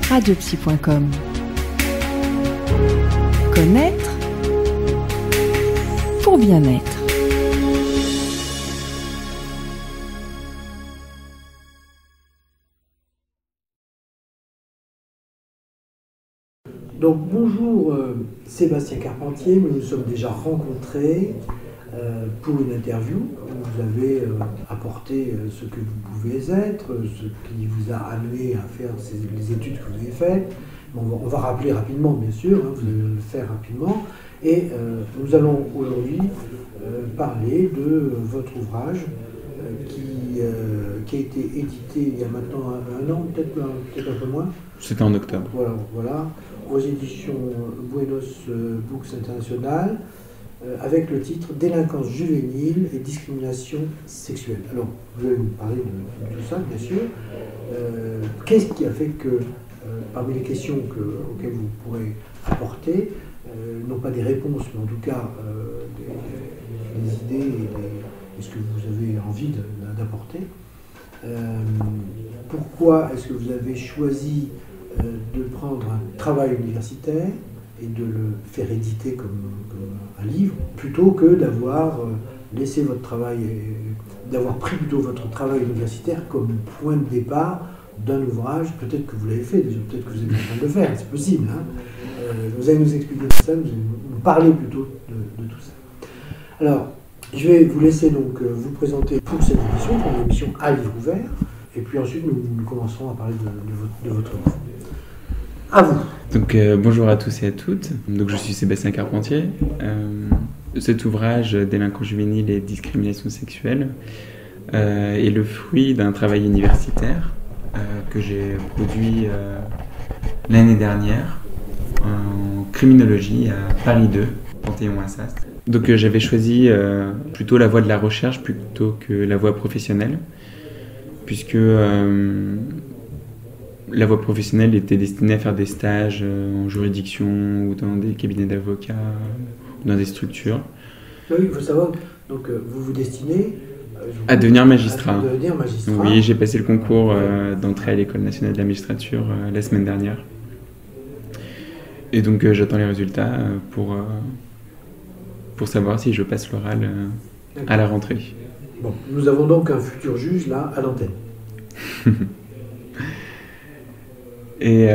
radiopsy.com. Connaître pour bien-être. Donc bonjour Sébastien Carpentier, nous nous sommes déjà rencontrés pour une interview où vous avez apporté ce que vous pouvez être, ce qui vous a amené à faire les études que vous avez faites. Bon, on va rappeler rapidement bien sûr, hein, vous allez le faire rapidement. Et nous allons aujourd'hui parler de votre ouvrage qui a été édité il y a maintenant un an, peut-être un peu moins. C'était en octobre. Voilà, aux éditions Buenos Books International, avec le titre Délinquance juvénile et discrimination sexuelle. Alors, vous allez nous parler de tout ça, bien sûr. Qu'est-ce qui a fait que, parmi les questions auxquelles vous pourrez apporter, non pas des réponses, mais en tout cas des idées et ce que vous avez envie d'apporter, pourquoi est-ce que vous avez choisi de prendre un travail universitaire et de le faire éditer comme un livre, plutôt que d'avoir laissé votre travail, d'avoir pris plutôt votre travail universitaire comme point de départ d'un ouvrage, peut-être que vous l'avez fait déjà, peut-être que vous êtes en train de le faire, c'est possible. Hein, vous allez nous expliquer tout ça, vous allez nous parler plutôt de tout ça. Alors, je vais vous laisser donc vous présenter pour cette émission, pour l'émission à livre ouvert, et puis ensuite nous commencerons à parler de votre livre. À vous. Donc bonjour à tous et à toutes. Donc je suis Sébastien Carpentier. Cet ouvrage Délinquance juvénile et discrimination sexuelle est le fruit d'un travail universitaire que j'ai produit l'année dernière en criminologie à Paris 2, Panthéon-Assas. Donc j'avais choisi plutôt la voie de la recherche plutôt que la voie professionnelle, puisque la voie professionnelle était destinée à faire des stages en juridiction ou dans des cabinets d'avocats ou dans des structures. Oui, il faut savoir, donc vous vous destinez à devenir magistrat. À devenir magistrat. Oui, j'ai passé le concours d'entrée à l'École nationale de la magistrature la semaine dernière. Et donc j'attends les résultats pour savoir si je passe l'oral à la rentrée. Bon, nous avons donc un futur juge là à l'antenne. Et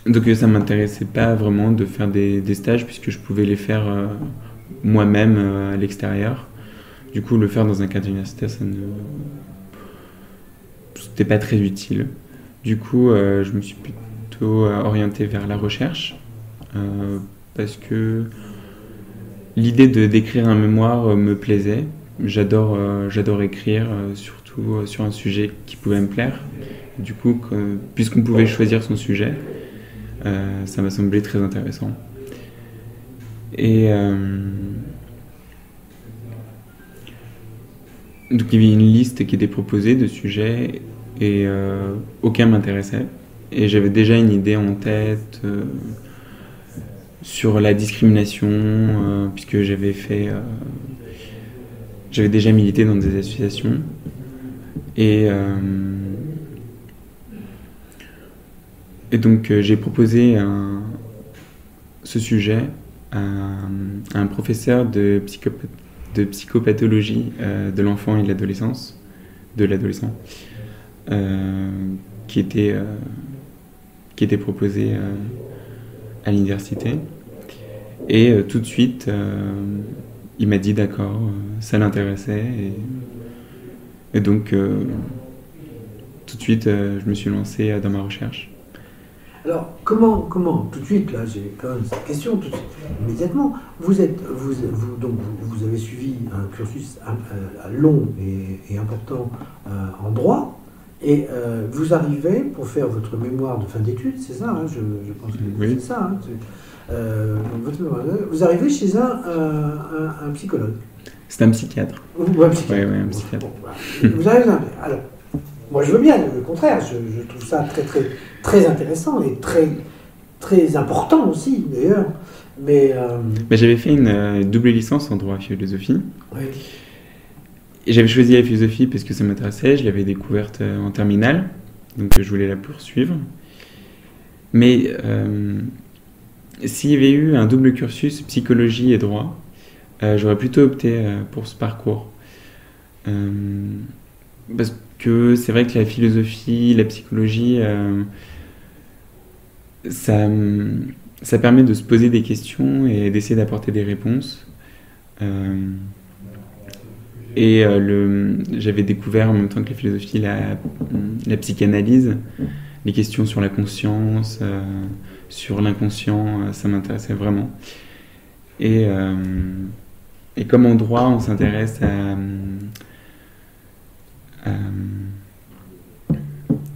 donc ça ne m'intéressait pas vraiment de faire des stages puisque je pouvais les faire moi-même à l'extérieur. Du coup, le faire dans un cadre universitaire, c'était pas très utile. Du coup, je me suis plutôt orienté vers la recherche parce que l'idée d'écrire un mémoire me plaisait. J'adore écrire, surtout sur un sujet qui pouvait me plaire. Du coup, puisqu'on pouvait choisir son sujet, ça m'a semblé très intéressant. Et donc il y avait une liste qui était proposée de sujets et aucun m'intéressait. Et j'avais déjà une idée en tête sur la discrimination, puisque j'avais déjà milité dans des associations. Et donc j'ai proposé ce sujet à un professeur de psychopathologie de l'enfant et de l'adolescent, qui était proposé à l'université. Et tout de suite, il m'a dit d'accord, ça l'intéressait. Et donc, tout de suite, je me suis lancé dans ma recherche. Alors, comment, tout de suite, là, j'ai quand même cette question, tout de suite, immédiatement, vous avez suivi un cursus long et important en droit, et vous arrivez pour faire votre mémoire de fin d'études, c'est ça, hein, je pense que oui. C'est ça, hein, vous arrivez chez un psychologue. C'est un psychiatre. Ou un psychiatre. Oui, un psychiatre. Bon, voilà. Vous arrivez alors, moi je veux bien, le contraire, je trouve ça très, très, très intéressant et très, très important aussi, d'ailleurs. Mais j'avais fait une double licence en droit et philosophie. Oui. Et j'avais choisi la philosophie parce que ça m'intéressait, je l'avais découverte en terminale. Donc je voulais la poursuivre. Mais s'il y avait eu un double cursus psychologie et droit, j'aurais plutôt opté pour ce parcours. Parce que c'est vrai que la philosophie, la psychologie, ça permet de se poser des questions et d'essayer d'apporter des réponses. J'avais découvert en même temps que la philosophie la psychanalyse, les questions sur la conscience, sur l'inconscient, ça m'intéressait vraiment. Et comme en droit, on s'intéresse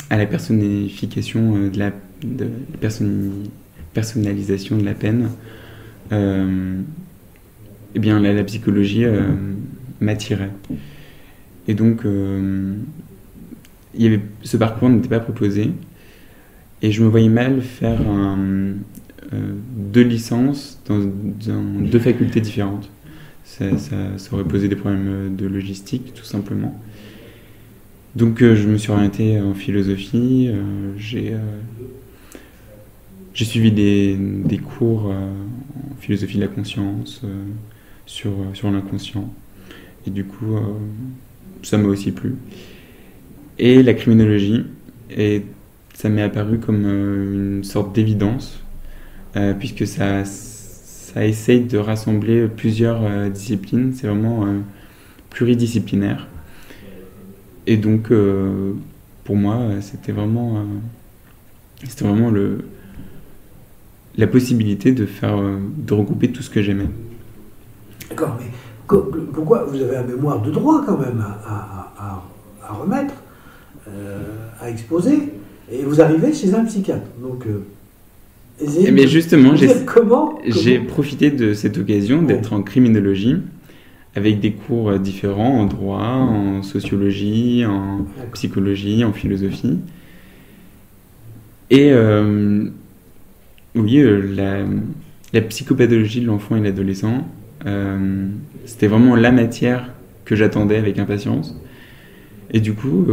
à la personnification de la personnalisation de la peine, eh bien la psychologie m'attirait. Et donc, ce parcours n'était pas proposé. Et je me voyais mal faire 2 licences dans 2 facultés différentes. Ça aurait posé des problèmes de logistique, tout simplement. Donc je me suis orienté en philosophie. J'ai suivi des cours en philosophie de la conscience, sur l'inconscient. Et du coup, ça m'a aussi plu. Et la criminologie, ça m'est apparu comme une sorte d'évidence, puisque ça essaye de rassembler plusieurs disciplines. C'est vraiment pluridisciplinaire. Et donc, pour moi, c'était vraiment la possibilité de regrouper tout ce que j'aimais. D'accord, mais pourquoi vous avez un mémoire de droit quand même à remettre, à exposer, et vous arrivez chez un psychiatre. Donc, mais justement, comment j'ai profité de cette occasion d'être en criminologie, avec des cours différents en droit, en sociologie, en psychologie, en philosophie. Et oui, la psychopathologie de l'enfant et de l'adolescent, c'était vraiment la matière que j'attendais avec impatience. Et du coup,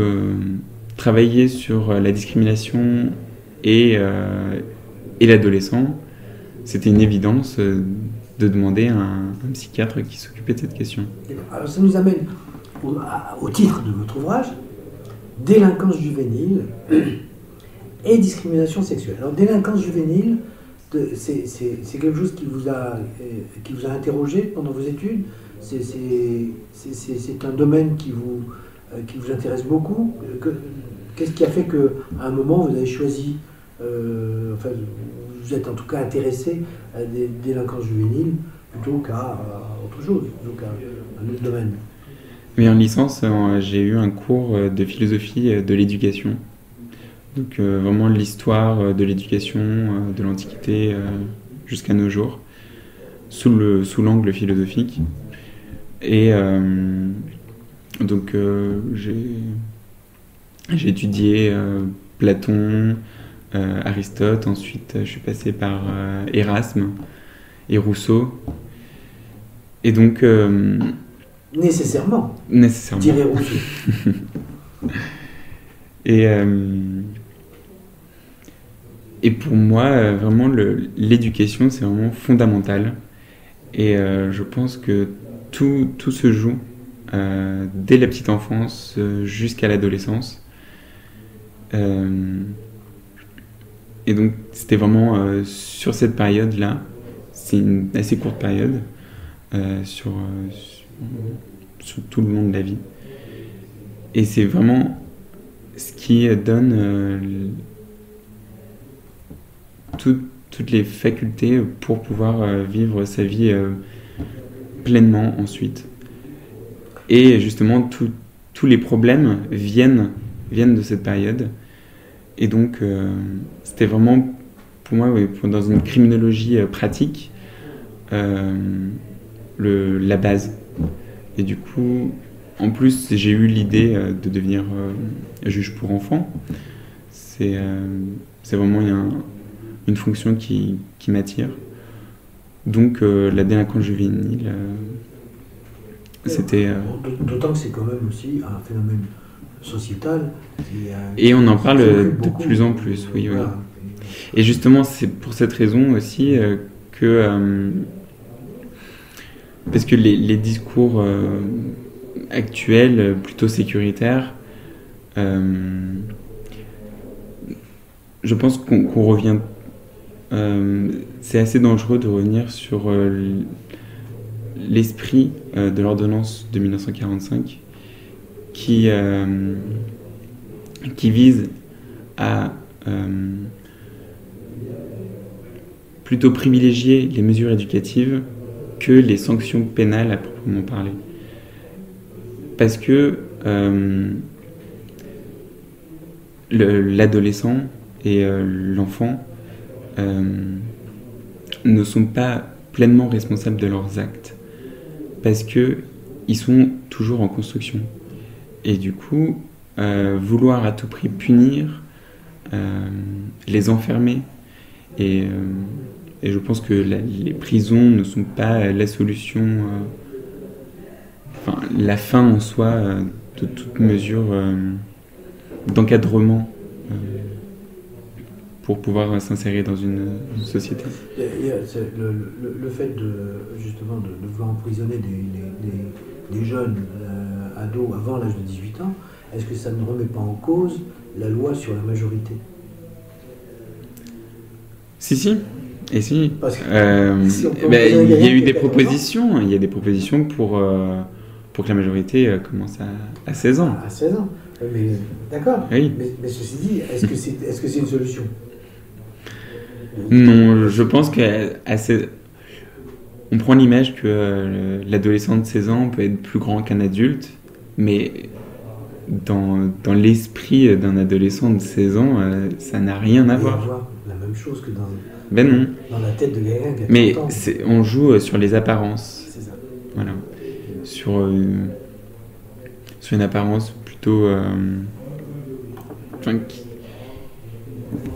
travailler sur la discrimination et l'adolescent, c'était une évidence de demander à un psychiatre qui s'occupait de cette question. Alors ça nous amène au titre de votre ouvrage, Délinquance juvénile et discrimination sexuelle. Alors délinquance juvénile, c'est quelque chose qui vous a interrogé pendant vos études. C'est un domaine qui vous intéresse beaucoup. Qu'est-ce qui a fait qu'à un moment vous avez choisi, vous êtes en tout cas intéressé à des délinquances juvéniles plutôt qu'à autre chose, plutôt qu'à un autre domaine? Mais en licence, j'ai eu un cours de philosophie de l'éducation. Donc vraiment l'histoire de l'éducation de l'Antiquité jusqu'à nos jours, sous l'angle philosophique. Et donc j'ai étudié Platon, Aristote, ensuite je suis passé par Erasme et Rousseau. Et donc... Nécessairement. Dirait Rousseau. Et pour moi, vraiment, l'éducation, c'est vraiment fondamental. Et je pense que tout se joue dès la petite enfance jusqu'à l'adolescence. Et donc, c'était vraiment sur cette période-là, c'est une assez courte période, sur tout le long de la vie. Et c'est vraiment ce qui donne toutes les facultés pour pouvoir vivre sa vie pleinement ensuite. Et justement, tous les problèmes viennent de cette période. Et donc, c'était vraiment, pour moi, dans une criminologie pratique, la base. Et du coup, en plus, j'ai eu l'idée de devenir juge pour enfants. C'est vraiment une fonction qui m'attire. Donc, la délinquance juvénile, c'était... D'autant que c'est quand même aussi un phénomène sociétale. Et on en parle de beaucoup, plus en plus, oui. Voilà. Et justement, c'est pour cette raison aussi que... parce que les discours actuels, plutôt sécuritaires, je pense qu'on revient... c'est assez dangereux de revenir sur l'esprit de l'ordonnance de 1945 qui vise à plutôt privilégier les mesures éducatives que les sanctions pénales à proprement parler. Parce que l'adolescent et l'enfant ne sont pas pleinement responsables de leurs actes. Parce qu'ils sont toujours en construction. Et du coup, vouloir à tout prix punir, les enfermer, et je pense que les prisons ne sont pas la solution, la fin en soi de toute mesure d'encadrement pour pouvoir s'insérer dans une société. Le fait justement de vouloir emprisonner des jeunes ados avant l'âge de 18 ans, est-ce que ça ne remet pas en cause la loi sur la majorité ? Si. Et si. Parce que, si il y a eu des propositions. Il y a des propositions pour que la majorité commence à 16 ans. À 16 ans. Mais d'accord. Oui. Mais ceci dit, est-ce que c'est une solution ? Non, je pense on prend l'image que l'adolescent de 16 ans peut être plus grand qu'un adulte, mais dans l'esprit d'un adolescent de 16 ans, ça n'a rien à voir. La même chose que dans la tête de quelqu'un qui a 30 mais ans. On joue sur les apparences. C'est ça. Voilà. Sur une apparence plutôt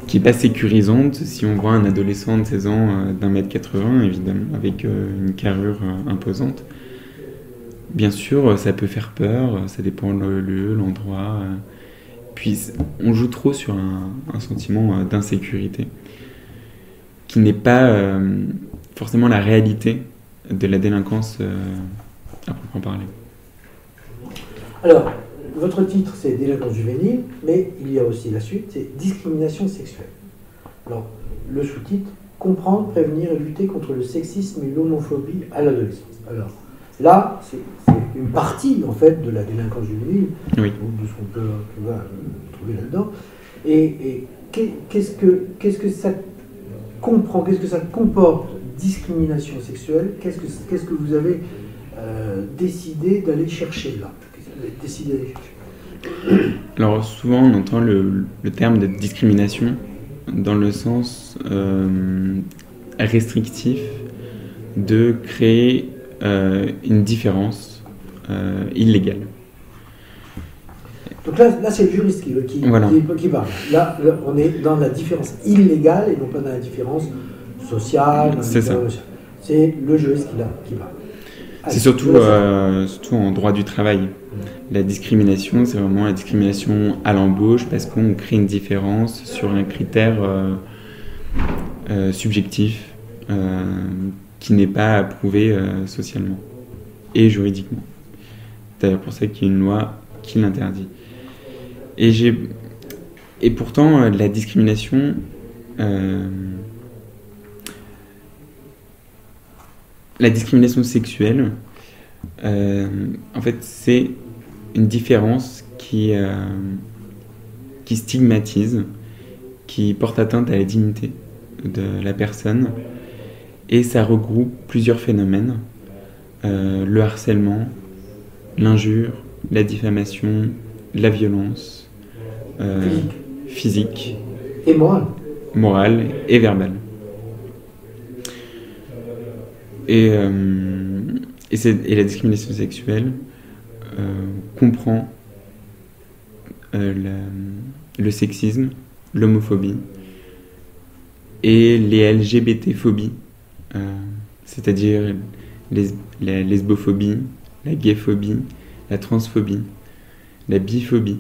qui n'est pas sécurisante. Si on voit un adolescent de 16 ans d'1m80, évidemment, avec une carrure imposante, bien sûr, ça peut faire peur, ça dépend le lieu, l'endroit. Puis on joue trop sur un sentiment d'insécurité, qui n'est pas forcément la réalité de la délinquance à proprement parler. Alors, votre titre, c'est délinquance juvénile, mais il y a aussi la suite, c'est discrimination sexuelle. Alors, le sous-titre, comprendre, prévenir et lutter contre le sexisme et l'homophobie à l'adolescence. Alors, là, c'est une partie, en fait, de la délinquance juvénile, oui, ou de ce qu'on peut trouver là-dedans. Et qu'est-ce que ça comprend, qu'est-ce que ça comporte, discrimination sexuelle, qu'est-ce que vous avez décidé d'aller chercher là ? Alors souvent on entend le terme de discrimination dans le sens restrictif de créer une différence illégale. Donc là c'est le juriste qui parle. Là, on est dans la différence illégale et non pas dans la différence sociale. C'est ça. C'est le juriste qui parle. C'est surtout en droit du travail. La discrimination, c'est vraiment la discrimination à l'embauche parce qu'on crée une différence sur un critère subjectif qui n'est pas approuvé socialement et juridiquement. C'est d'ailleurs pour ça qu'il y a une loi qui l'interdit. Et pourtant, la discrimination... La discrimination sexuelle, en fait, c'est une différence qui stigmatise, qui porte atteinte à la dignité de la personne, et ça regroupe plusieurs phénomènes, le harcèlement, l'injure, la diffamation, la violence physique et morale et verbale. Et la discrimination sexuelle comprend le sexisme, l'homophobie et les LGBT-phobies, c'est-à-dire la lesbophobie, la gayphobie, la transphobie, la biphobie,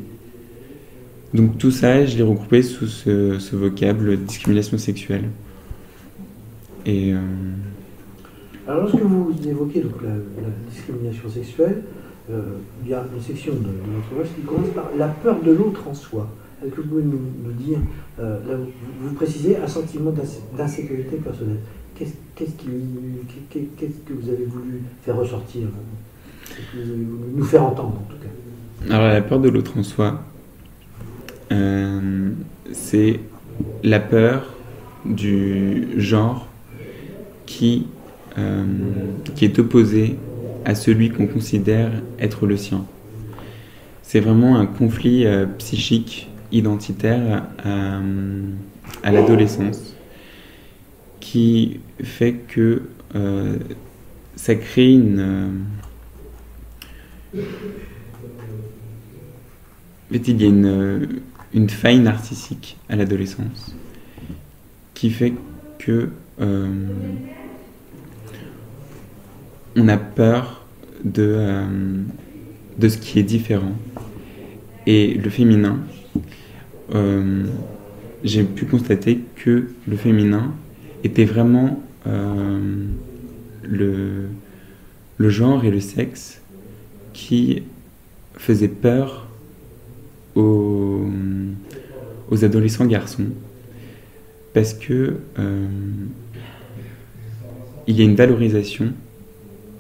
Donc tout ça, je l'ai regroupé sous ce vocable discrimination sexuelle. Et Alors lorsque vous évoquez donc, la discrimination sexuelle, il y a une section de notre ouvrage qui commence par la peur de l'autre en soi. Est-ce que vous pouvez nous dire, là, vous précisez un sentiment d'insécurité personnelle. Qu'est-ce que vous avez voulu faire ressortir, qu'est-ce que vous avez voulu nous faire entendre en tout cas? Alors la peur de l'autre en soi, c'est la peur du genre qui est opposé à celui qu'on considère être le sien. C'est vraiment un conflit psychique, identitaire à l'adolescence qui fait que ça crée en fait, il y a une faille narcissique à l'adolescence qui fait que on a peur de ce qui est différent. Et le féminin, j'ai pu constater que le féminin était vraiment le genre et le sexe qui faisait peur aux adolescents garçons, parce que il y a une valorisation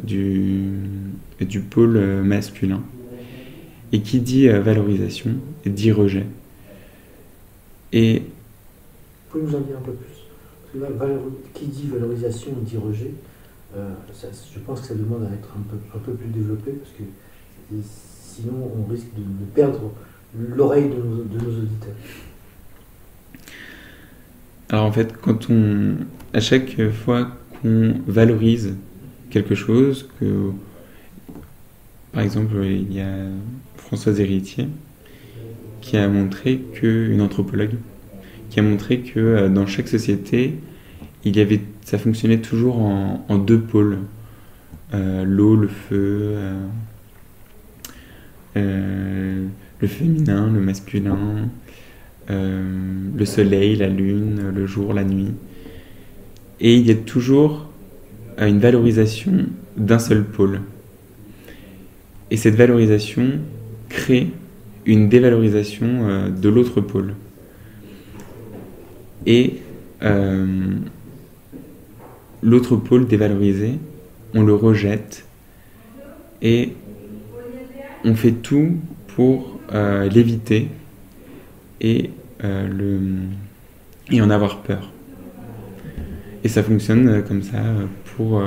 du pôle masculin, et qui dit valorisation dit rejet. Et vous pouvez nous en dire un peu plus? Parce que là, qui dit valorisation dit rejet, je pense que ça demande à être un peu plus développé, parce que sinon on risque de perdre l'oreille de nos auditeurs. Alors en fait, à chaque fois qu'on valorise quelque chose, par exemple, il y a Françoise Héritier qui a montré une anthropologue qui a montré que dans chaque société, ça fonctionnait toujours en deux pôles, l'eau, le feu, le féminin, le masculin, le soleil, la lune, le jour, la nuit. Et il y a toujours une valorisation d'un seul pôle. Et cette valorisation crée une dévalorisation de l'autre pôle. Et l'autre pôle dévalorisé, on le rejette et on fait tout pour l'éviter et en avoir peur. Et ça fonctionne comme ça pour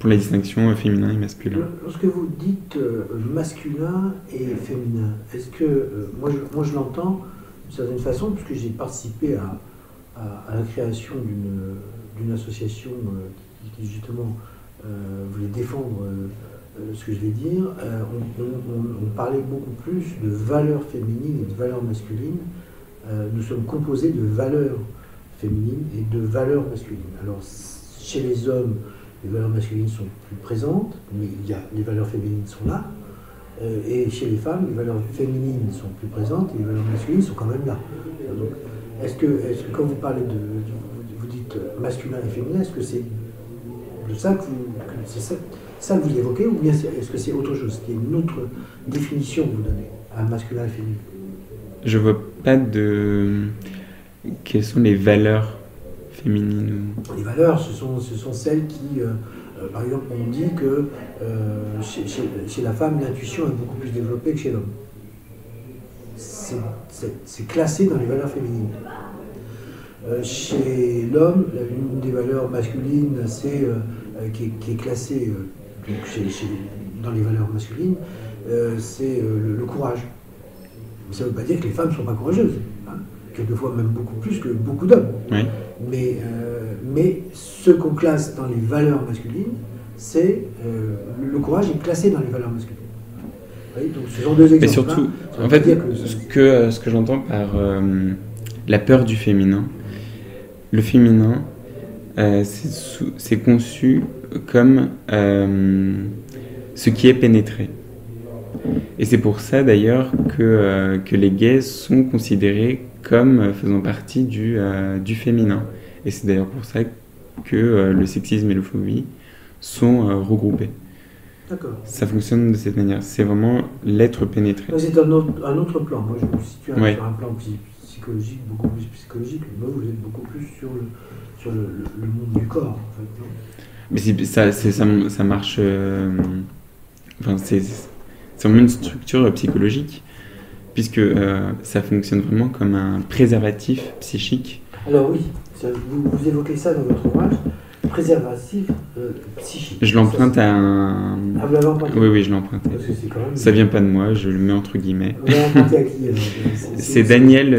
la distinction féminin et masculin. Lorsque vous dites masculin et féminin, est-ce que, moi je l'entends d'une certaine façon, puisque j'ai participé à la création d'une association qui justement voulait défendre ce que je vais dire, on parlait beaucoup plus de valeurs féminines et de valeurs masculines. Nous sommes composés de valeurs féminines et de valeurs masculines. Alors, chez les hommes, les valeurs masculines sont plus présentes, mais les valeurs féminines sont là. Et chez les femmes, les valeurs féminines sont plus présentes et les valeurs masculines sont quand même là. Donc, est-ce que quand vous parlez vous dites masculin et féminin, est-ce que c'est de ça que vous évoquez, ou bien est-ce que c'est autre chose? Il y a une autre définition que vous donnez à masculin et féminin? Je vois pas quelles sont les valeurs féminines. Les valeurs, ce sont celles qui, par exemple, on dit que chez la femme, l'intuition est beaucoup plus développée que chez l'homme. C'est classé dans les valeurs féminines. Chez l'homme, une des valeurs masculines, qui est classée dans les valeurs masculines, c'est le courage. Mais ça ne veut pas dire que les femmes ne sont pas courageuses, hein, quelquefois même beaucoup plus que beaucoup d'hommes. Oui. Mais ce qu'on classe dans les valeurs masculines, c'est le courage est classé dans les valeurs masculines. Oui, donc ce sont deux exemples. Et surtout, en fait, ce que j'entends par la peur du féminin, le féminin, c'est conçu comme ce qui est pénétré. Et c'est pour ça d'ailleurs que les gays sont considérés comme faisant partie du féminin. Et c'est d'ailleurs pour ça que le sexisme et l'homophobie sont regroupés. D'accord. Ça fonctionne de cette manière. C'est vraiment l'être pénétré. Donc c'est un autre plan. Moi, je me situe Ouais. sur un plan psychologique, beaucoup plus psychologique. Moi, vous êtes beaucoup plus sur le monde du corps, en fait. Non. Mais ça marche. Enfin, c'est vraiment une structure psychologique, puisque ça fonctionne vraiment comme un préservatif psychique. Alors oui, vous évoquez ça dans votre ouvrage, préservatif psychique. Je l'emprunte à un... Ah, vous l'avez emprunté? Oui, je l'ai emprunté. Parce que c'est quand même... Ça vient pas de moi, je le mets entre guillemets. Vous l'avez emprunté à qui alors? C'est Daniel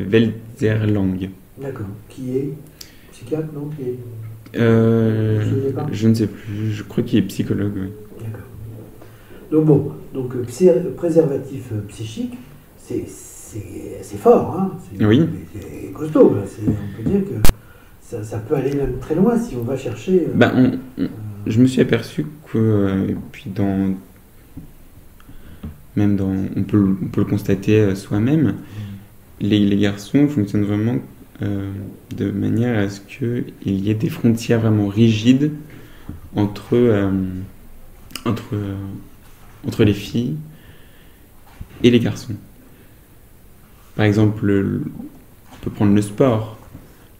Welzerlang. D'accord. Qui est psychiatre, non? Qui est... Je ne sais plus, je crois qu'il est psychologue. Oui. D'accord. Donc bon, préservatif psychique, c'est fort, hein? Oui. C'est costaud, là. On peut dire que ça peut aller même très loin si on va chercher... Je me suis aperçu que, et puis on peut le constater soi-même, les garçons fonctionnent vraiment de manière à ce qu'il y ait des frontières vraiment rigides entre les filles et les garçons. Par exemple, on peut prendre le sport.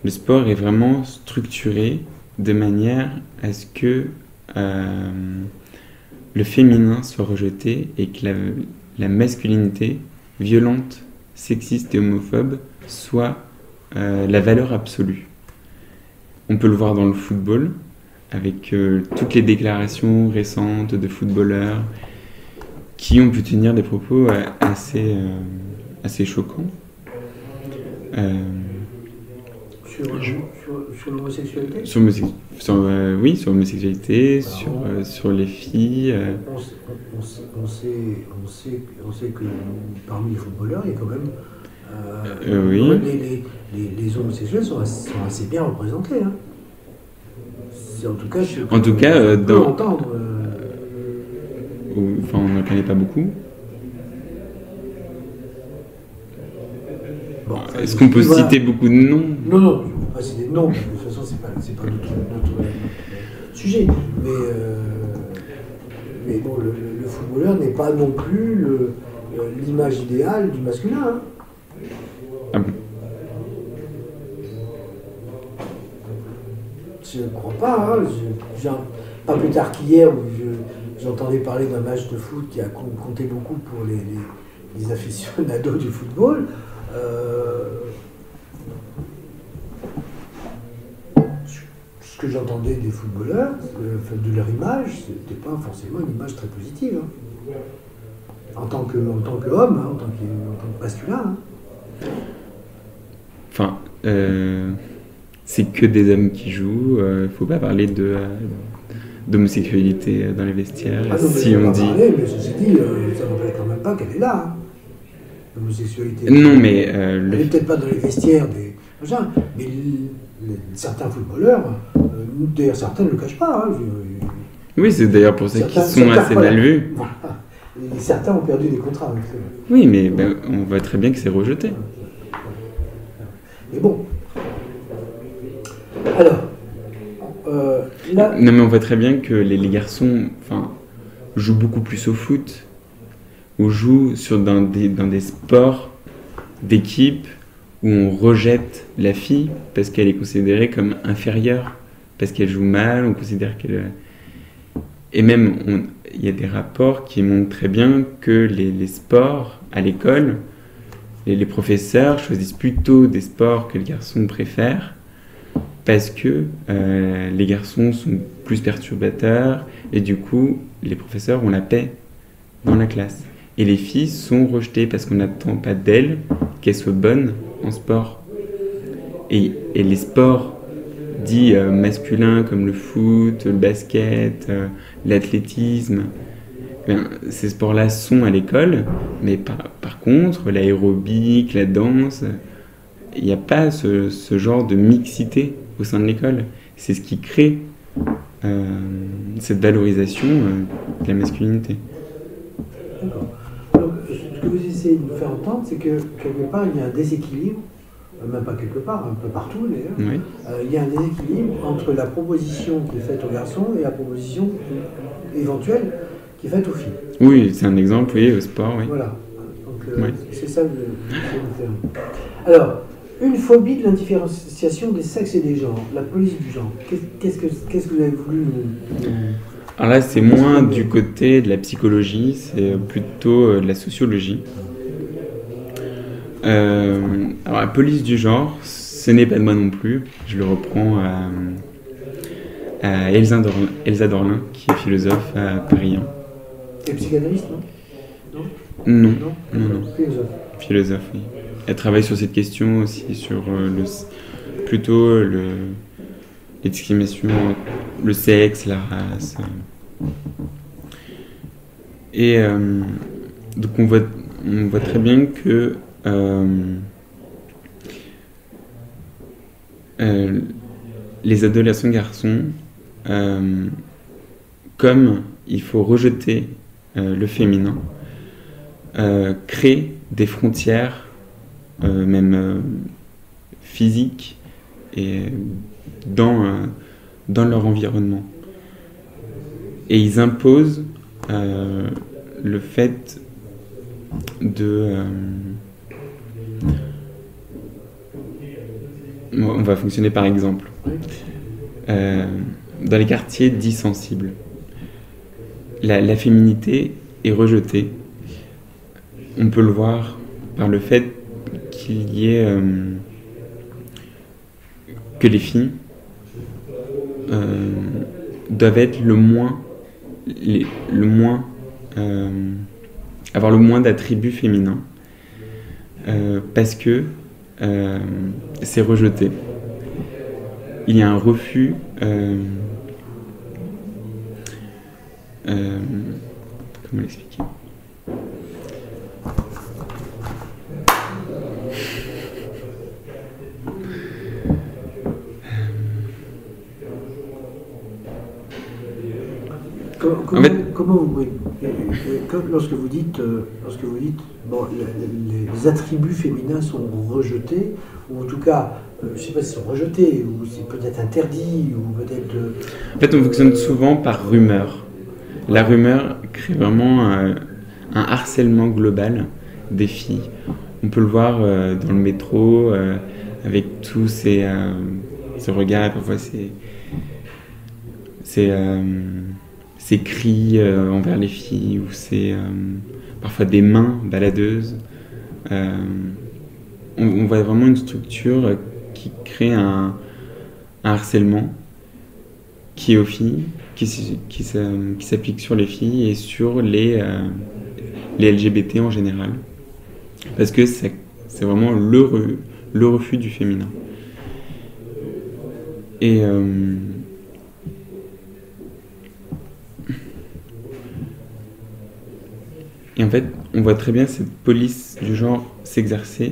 Le sport est vraiment structuré de manière à ce que le féminin soit rejeté et que la masculinité violente, sexiste et homophobe soit la valeur absolue. On peut le voir dans le football, avec toutes les déclarations récentes de footballeurs qui ont pu tenir des propos assez choquants. Sur l'homosexualité? Oui, sur l'homosexualité, sur les filles. On sait que parmi les footballeurs, il y a quand même... oui. Les homosexuels sont assez bien représentés. Hein. C'est, en tout cas, on peut entendre. Enfin, on n'en connaît pas beaucoup. Bon, est-ce qu'on peut citer beaucoup de noms? Non, je ne peux pas citer de noms, de toute façon, c'est pas notre sujet. Mais bon, le footballeur n'est pas non plus l'image idéale du masculin. Hein. Ah bon? Je ne crois pas. Hein. Pas plus tard qu'hier, où j'entendais parler d'un match de foot qui a compté beaucoup pour les aficionados du football. Ce que j'entendais des footballeurs, de leur image, c'était pas forcément une image très positive. Hein. En tant qu'homme, hein, en tant que masculin. Hein. Enfin, c'est que des hommes qui jouent. Faut pas parler d'homosexualité dans les vestiaires. Ah non, si on dit. Parler, mais ceci dit, ça n'empêche quand même pas qu'elle est là. Hein. L'homosexualité. Non, mais elle n'est peut-être pas dans les vestiaires des machins, mais certains footballeurs, d'ailleurs certains ne le cachent pas. Hein, oui, c'est d'ailleurs pour ça qu'ils sont assez mal vus. Voilà. Et certains ont perdu des contrats avec eux. Oui, mais on voit très bien que c'est rejeté. Mais bon. Alors, là... Non, mais on voit très bien que les garçons jouent beaucoup plus au foot, ou jouent dans des sports d'équipe où on rejette la fille parce qu'elle est considérée comme inférieure, parce qu'elle joue mal, on considère qu'elle... Et même, il y a des rapports qui montrent très bien que les sports à l'école, les professeurs choisissent plutôt des sports que les garçons préfèrent parce que les garçons sont plus perturbateurs et du coup, les professeurs ont la paix dans la classe. Et les filles sont rejetées parce qu'on n'attend pas d'elles qu'elles soient bonnes en sport. Et les sports dits masculins comme le foot, le basket, l'athlétisme, ces sports-là sont à l'école, mais par contre, l'aérobic, la danse, il n'y a pas ce genre de mixité au sein de l'école. C'est ce qui crée cette valorisation de la masculinité. D'accord. Donc, ce que vous essayez de nous faire entendre, c'est que quelque part, il y a un déséquilibre, même pas quelque part, un peu partout d'ailleurs, Oui. il y a un déséquilibre entre la proposition qui est faite aux garçons et la proposition éventuelle qui est faite aux filles. Oui, c'est un exemple, oui, au sport, oui. Voilà. Donc, Oui. c'est ça que je vais vous faire. Alors, une phobie de l'indifférenciation des sexes et des genres, la police du genre. Qu'est-ce que vous avez voulu nous... Alors là, c'est moins du côté de la psychologie, c'est plutôt de la sociologie. Alors la police du genre, ce n'est pas de moi non plus. Je le reprends à Elsa Dorlin, qui est philosophe à Paris 1. Et psychanalyste, non? Non, Non. non. Philosophe. Philosophe, oui. Elle travaille sur cette question aussi, sur les discriminations, le sexe, la race. Et donc on voit très bien que les adolescents garçons, comme il faut rejeter le féminin, créent des frontières, même physiques, et dans leur environnement. Et ils imposent le fait de... on va fonctionner par exemple. Dans les quartiers dits sensibles, la féminité est rejetée. On peut le voir par le fait qu'il y ait... que les filles doivent être avoir le moins d'attributs féminins parce que c'est rejeté. Il y a un refus comment l'expliquer ? Comment vous, lorsque vous dites bon, les attributs féminins sont rejetés, ou en tout cas, je ne sais pas s'ils sont rejetés, ou c'est peut-être interdit, ou peut-être... En fait, on fonctionne souvent par rumeur. La rumeur crée vraiment un harcèlement global des filles. On peut le voir dans le métro, avec tous ces regards, parfois ces cris envers les filles, ou parfois des mains baladeuses. On voit vraiment une structure qui crée un harcèlement qui est aux filles, qui s'applique sur les filles et sur les LGBT en général. Parce que c'est vraiment le refus du féminin. Et en fait, on voit très bien cette police du genre s'exercer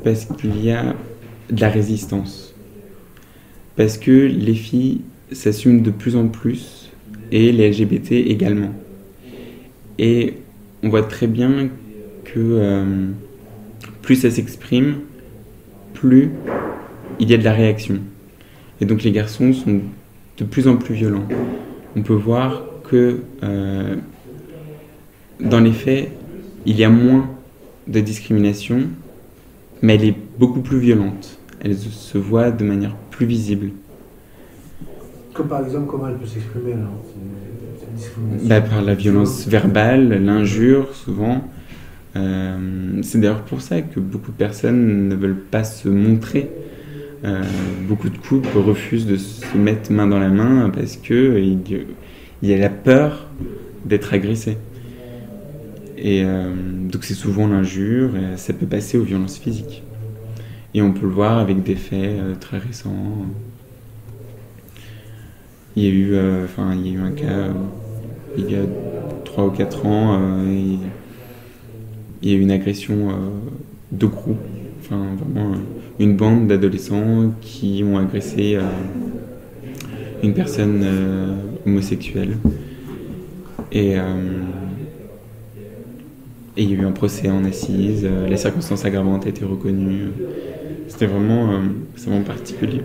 parce qu'il y a de la résistance. Parce que les filles s'assument de plus en plus, et les LGBT également. Et on voit très bien que plus ça s'exprime, plus il y a de la réaction. Et donc les garçons sont de plus en plus violents. On peut voir que dans les faits, il y a moins de discrimination, mais elle est beaucoup plus violente. Elle se voit de manière plus visible. Comme par exemple, comment elle peut s'exprimer alors, cette discrimination? Par la violence verbale, l'injure, souvent. C'est d'ailleurs pour ça que beaucoup de personnes ne veulent pas se montrer. Beaucoup de couples refusent de se mettre main dans la main parce qu'il y a la peur d'être agressé. Et donc c'est souvent l'injure, et ça peut passer aux violences physiques. Et on peut le voir avec des faits très récents. Il y a eu un cas il y a 3 ou 4 ans, il y a eu une agression de groupe, vraiment une bande d'adolescents qui ont agressé une personne homosexuelle. Et Et il y a eu un procès en assises, les circonstances aggravantes ont été reconnues. C'était vraiment particulier.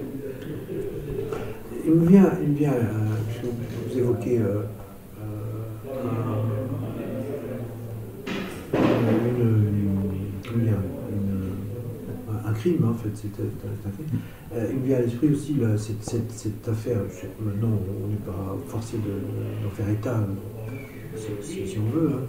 Il me vient vous évoquez un crime, en fait, c'est un crime. Il me vient à l'esprit aussi cette affaire, maintenant on n'est pas forcé d'en faire état, si on veut, hein,